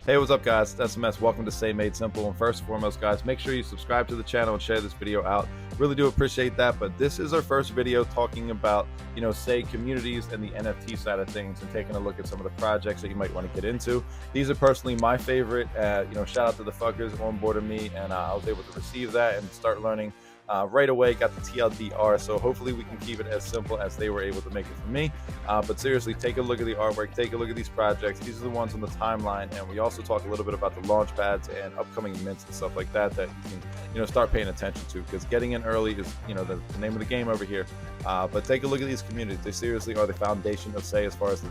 Hey, what's up, guys? It's SMS. Welcome to Say Made Simple. And first and foremost, guys, make sure you subscribe to the channel and share this video out. Really do appreciate that. But this is our first video talking about, say communities and the NFT side of things and taking a look at some of the projects that you might want to get into. These are personally my favorite. Shout out to the fuckers on board me, and I was able to receive that and start learning right away. Got the TLDR, so hopefully we can keep it as simple as they were able to make it for me. But seriously, take a look at the artwork, take a look at these projects. These are the ones on the timeline, and we also talk a little bit about the launch pads and upcoming mints and stuff like that you can start paying attention to, because getting in early is the name of the game over here. But take a look at these communities. They seriously are the foundation of Say, as far as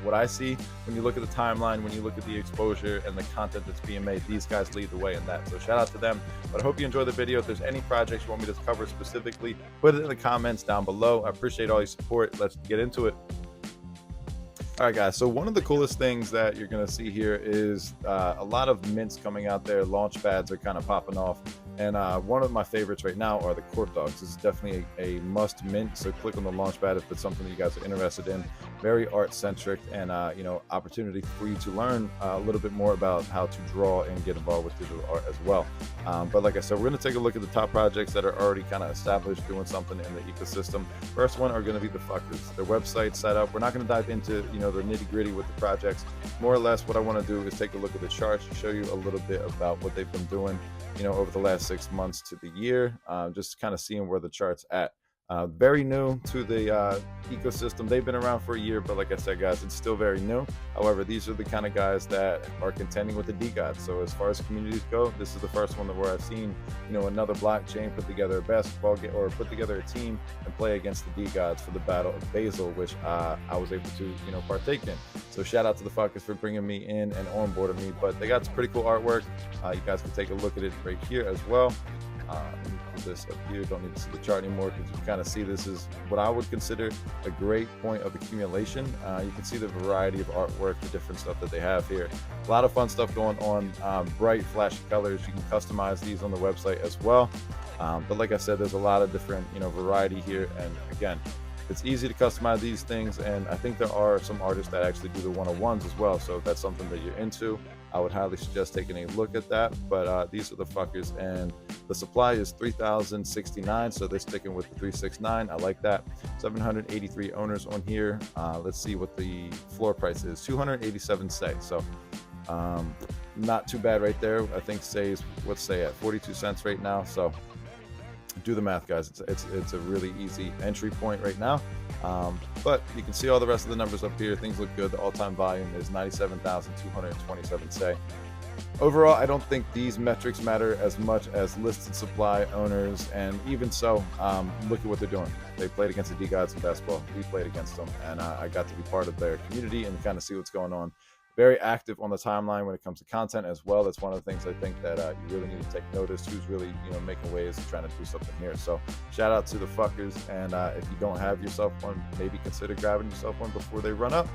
what I see when you look at the timeline, when you look at the exposure and the content that's being made. These guys lead the way in that, so shout out to them. But I hope you enjoy the video. If there's any projects you want me to cover specifically, put it in the comments down below. I appreciate all your support. Let's get into it. All right, guys, so one of the coolest things that you're going to see here is a lot of mints coming out there. Launch pads are kind of popping off, and one of my favorites right now are the cork dogs. This is definitely a must mint, so click on the launch pad if it's something that you guys are interested in. Very art centric, and opportunity for you to learn a little bit more about how to draw and get involved with digital art as well. But like I said, we're going to take a look at the top projects that are already kind of established, doing something in the ecosystem. First one are going to be the fuckers. Their website setup. We're not going to dive into the nitty gritty with the projects. More or less, what I want to do is take a look at the charts to show you a little bit about what they've been doing, over the last 6 months to the year, just kind of seeing where the chart's at. Very new to the ecosystem. They've been around for a year, but like I said, guys, it's still very new. However, these are the kind of guys that are contending with the D-Gods. So as far as communities go, this is the first one where I've seen, another blockchain put together a basketball game, or put together a team and play against the D-Gods for the Battle of Basel, which I was able to, partake in. So shout out to the fuckers for bringing me in and onboarding me. But they got some pretty cool artwork. You guys can take a look at it right here as well. Let me put this up here. Don't need to see the chart anymore, because you can kind of see this is what I would consider a great point of accumulation. You can see the variety of artwork, the different stuff that they have here. A lot of fun stuff going on. Bright, flashy colors. You can customize these on the website as well. But like I said, there's a lot of different variety here. And again, it's easy to customize these things, and I think there are some artists that actually do the one-on-ones as well. So if that's something that you're into, I would highly suggest taking a look at that. But these are the fuckers, and the supply is 3,069, so they're sticking with the 369. I like that. 783 owners on here. Let's see what the floor price is. 287 Say. So not too bad right there. I think Say is, what's Say at? 42 cents right now. So do the math, guys. It's a really easy entry point right now. But you can see all the rest of the numbers up here. Things look good. The all-time volume is 97,227 Say. Overall, I don't think these metrics matter as much as listed supply, owners, and even so, look at what they're doing. They played against the D-Gods in basketball. We played against them, and I got to be part of their community and kind of see what's going on. Very active on the timeline when it comes to content as well. That's one of the things I think that you really need to take notice. Who's really making waves and trying to do something here. So shout out to the fuckers, and if you don't have yourself one, maybe consider grabbing yourself one before they run up.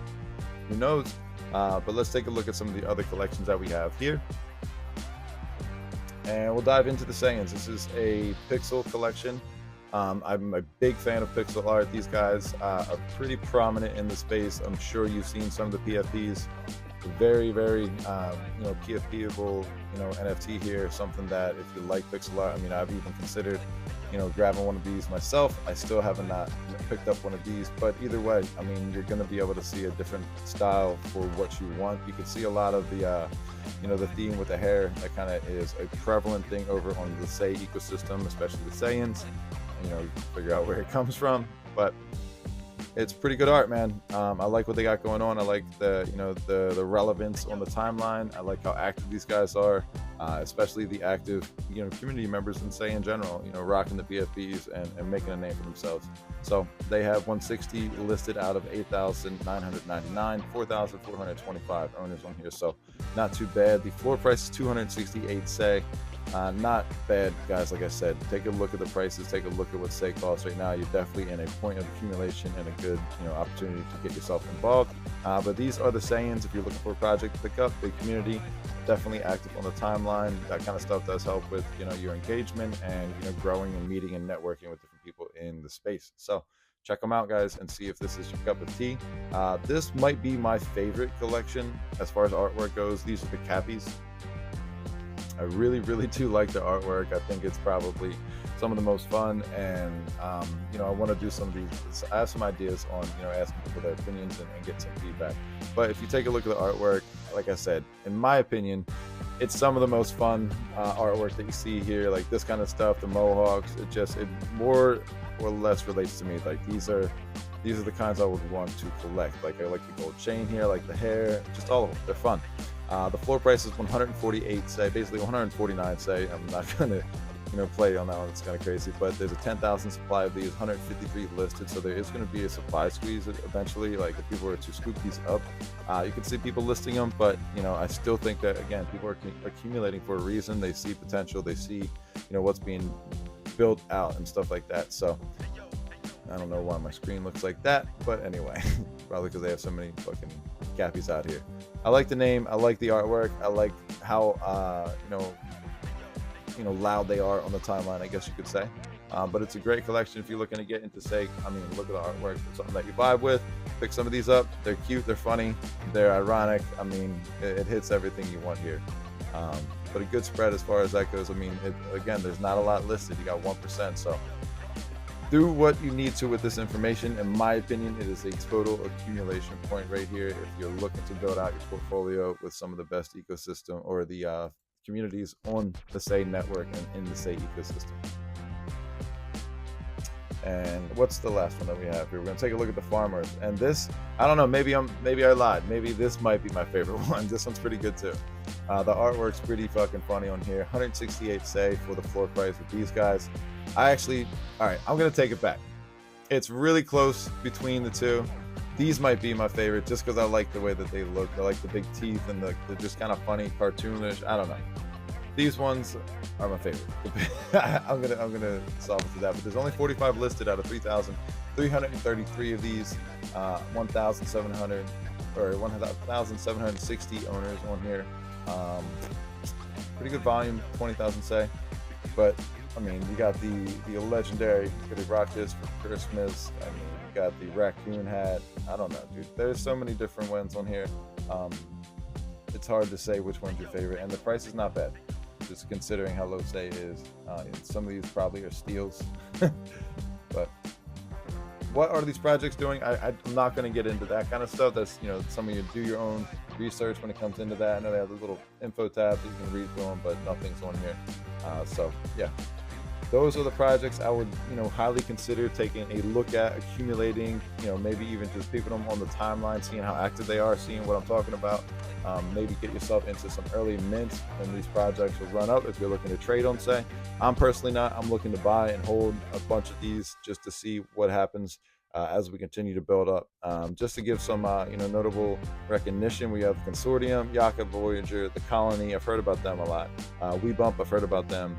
Who knows? But let's take a look at some of the other collections that we have here, and we'll dive into the seiyans. This is a pixel collection. I'm a big fan of pixel art. These guys are pretty prominent in the space. I'm sure you've seen some of the PFPs. Very, very PFPable NFT here. Something that if you like pixel art, I've even considered grabbing one of these myself. I still haven't picked up one of these, but either way, you're going to be able to see a different style for what you want. You can see a lot of the the theme with the hair. That kind of is a prevalent thing over on the Say ecosystem, especially the seiyans. You can figure out where it comes from, but it's pretty good art, man. I like what they got going on. I like the relevance on the timeline. I like how active these guys are, especially the active community members in Say in general, rocking the PFPs and making a name for themselves. So they have 160 listed out of 8,999, 4,425 owners on here. So not too bad. The floor price is 268 Say. Not bad, guys. Like I said, take a look at the prices, take a look at what Say costs right now. You're definitely in a point of accumulation and a good opportunity to get yourself involved. But these are the seiyans. If you're looking for a project to pick up, big community, definitely active on the timeline. That kind of stuff does help with your engagement and growing and meeting and networking with different people in the space. So check them out, guys, and see if this is your cup of tea. This might be my favorite collection as far as artwork goes. These are the cappies. I really do like the artwork. I think it's probably some of the most fun, and you know, I want to do some of these. I have some ideas on, you know, asking people their opinions and get some feedback. But if you take a look at the artwork, like I said, in my opinion, it's some of the most fun artwork that you see here. Like this kind of stuff, the mohawks, it more or less relates to me. Like these are the kinds I would want to collect. Like I like the gold chain here, like the hair, just all of them. They're fun. The floor price is 148, say, basically 149, say. I'm not gonna, you know, play on that one. It's kind of crazy, but there's a 10,000 supply of these, 153 listed, so there is going to be a supply squeeze eventually. Like if people were to scoop these up, you can see people listing them, but you know, I still think that, again, people are accumulating for a reason. They see potential, they see, you know, what's being built out and stuff like that. So I don't know why my screen looks like that, but anyway, probably because they have so many fucking cappies out here. I like the name, I like the artwork, I like how you know, loud they are on the timeline, I guess you could say. But it's a great collection if you're looking to get into Sei. I mean, look at the artwork. It's something that you vibe with. Pick some of these up. They're cute, they're funny, they're ironic. I mean, it hits everything you want here. But a good spread as far as that goes. I mean, again, there's not a lot listed. You got 1%, so do what you need to with this information. In my opinion, it is a total accumulation point right here if you're looking to build out your portfolio with some of the best ecosystem or the communities on the Sei network and in the Sei ecosystem. And what's the last one that we have here? We're gonna take a look at the farmers. And this, I don't know, maybe I lied. Maybe this might be my favorite one. This one's pretty good too. The artwork's pretty fucking funny on here. 168 Sei for the floor price with these guys. All right, I'm gonna take it back. It's really close between the two. These might be my favorite just because I like the way that they look. I like the big teeth and they're just kind of funny, cartoonish. I don't know. These ones are my favorite. I'm gonna solve it to that. But there's only 45 listed out of 3,333 of these. 1,760 owners on here. Pretty good volume, 20,000 Sei. But I mean, you got the legendary. Could have rocked this for Christmas. I mean, you got the raccoon hat. I don't know, dude. There's so many different ones on here. It's hard to say which one's your favorite, and the price is not bad, just considering how low Sei is. Some of these probably are steals. But what are these projects doing? I'm not going to get into that kind of stuff. That's, you know, some of you do your own research when it comes into that. I know they have the little info tab that you can read through them, but nothing's on here. So yeah, those are the projects I would, you know, highly consider taking a look at, accumulating, you know, maybe even just peeping them on the timeline, seeing how active they are, seeing what I'm talking about. Maybe get yourself into some early mints when these projects will run up if you're looking to trade on Sei. I'm personally not. I'm looking to buy and hold a bunch of these just to see what happens as we continue to build up. Just to give some you know, notable recognition, we have Consortium, Yaka, Voyager, The Colony. I've heard about them a lot. We Bump, I've heard about them.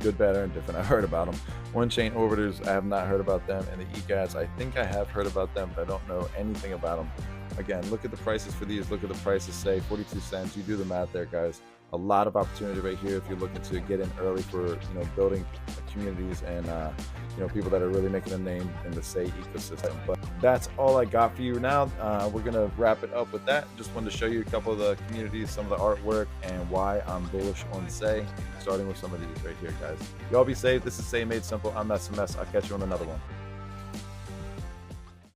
Good, better, and different. I've heard about them. One Chain Orbiters, I have not heard about them. And the EGADs, I think I have heard about them, but I don't know anything about them. Again, look at the prices for these. Look at the prices, Sei 42 cents. You do the math there, guys. A lot of opportunity right here if you're looking to get in early for, you know, building communities and you know, people that are really making a name in the Sei ecosystem. But that's all I got for you now. We're gonna wrap it up with that. Just wanted to show you a couple of the communities, some of the artwork, and why I'm bullish on Sei, starting with some of these right here, guys. Y'all be safe. This is Sei Made Simple. I'm SMS. I'll catch you on another one.